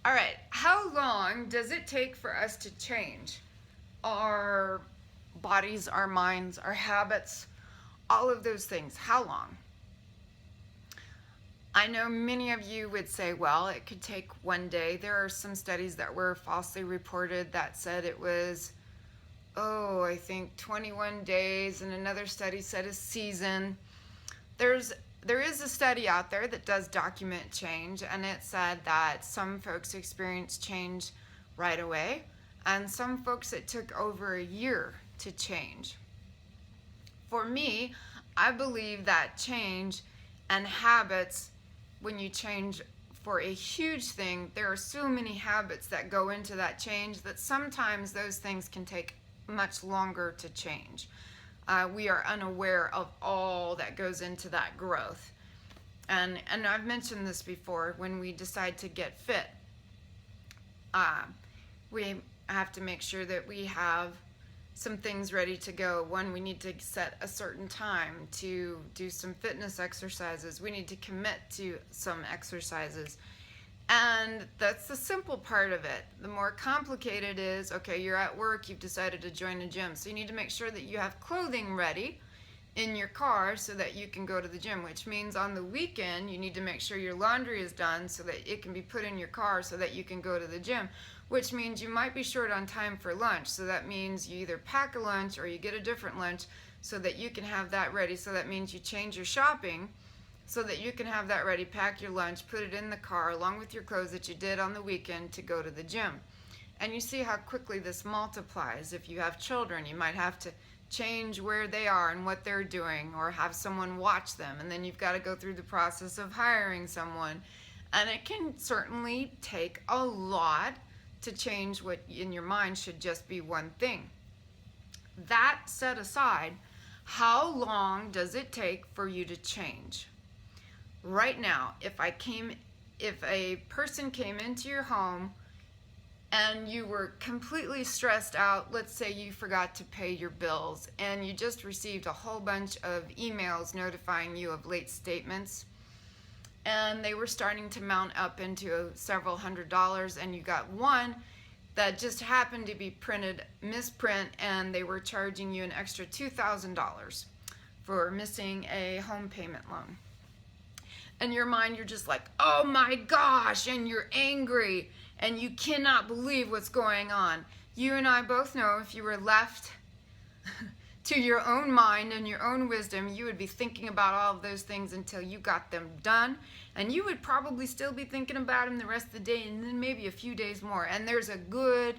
All right, how long does it take for us to change our bodies, our minds, our habits, all of those things? How long? I know many of you would say, well, it could take one day. There are some studies that were falsely reported that said it was, I think 21 days, and another study said a season. There is a study out there that does document change, and it said that some folks experience change right away, and some folks it took over a year to change. For me, I believe that change and habits, when you change for a huge thing, there are so many habits that go into that change that sometimes those things can take much longer to change. We are unaware of all that goes into that growth. And I've mentioned this before, when we decide to get fit, we have to make sure that we have some things ready to go. One, we need to set a certain time to do some fitness exercises. We need to commit to some exercises. And that's the simple part of it. The more complicated is, okay, you're at work, you've decided to join a gym. So you need to make sure that you have clothing ready in your car so that you can go to the gym, which means on the weekend you need to make sure your laundry is done so that it can be put in your car so that you can go to the gym, which means you might be short on time for lunch. So that means you either pack a lunch or you get a different lunch so that you can have that ready. So that means you change your shopping so that you can have that ready, pack your lunch, put it in the car along with your clothes that you did on the weekend to go to the gym. And you see how quickly this multiplies. If you have children, you might have to change where they are and what they're doing, or have someone watch them, and then you've got to go through the process of hiring someone. And it can certainly take a lot to change what in your mind should just be one thing. That set aside, how long does it take for you to change? Right now, if a person came into your home and you were completely stressed out, let's say you forgot to pay your bills and you just received a whole bunch of emails notifying you of late statements, and they were starting to mount up into several $100s, and you got one that just happened to be misprint, and they were charging you an extra $2,000 for missing a home payment loan. In your mind, you're just like, oh my gosh, and you're angry, and you cannot believe what's going on. You and I both know if you were left to your own mind and your own wisdom, you would be thinking about all of those things until you got them done, and you would probably still be thinking about them the rest of the day, and then maybe a few days more. And there's a good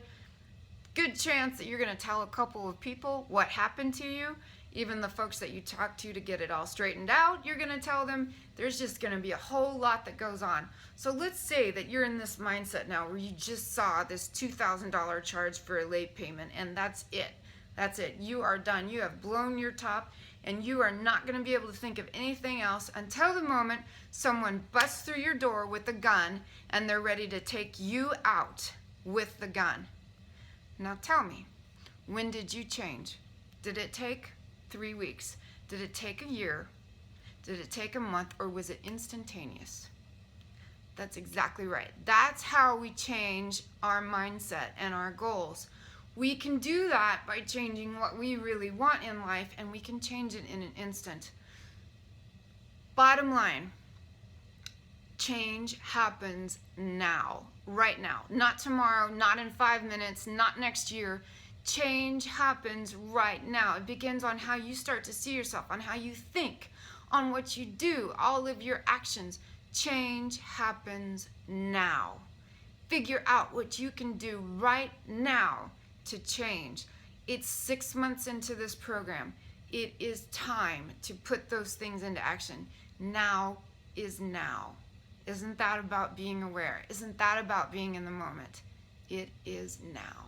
chance that you're going to tell a couple of people what happened to you. Even the folks that you talk to get it all straightened out, you're going to tell them. There's just going to be a whole lot that goes on. So let's say that you're in this mindset now where you just saw this $2,000 charge for a late payment, and that's it. That's it. You are done. You have blown your top, and you are not going to be able to think of anything else until the moment someone busts through your door with a gun, and they're ready to take you out with the gun. Now tell me, when did you change? Did it take 3 weeks? Did it take a year? Did it take a month? Or was it instantaneous? That's exactly right. That's how we change our mindset and our goals. We can do that by changing what we really want in life, and we can change it in an instant. Bottom line, change happens now, right now, not tomorrow, not in 5 minutes, not next year. Change happens right now. It begins on how you start to see yourself, on how you think, on what you do, all of your actions. Change happens now. Figure out what you can do right now to change. It's 6 months into this program. It is time to put those things into action. Now is now. Isn't that about being aware? Isn't that about being in the moment? It is now.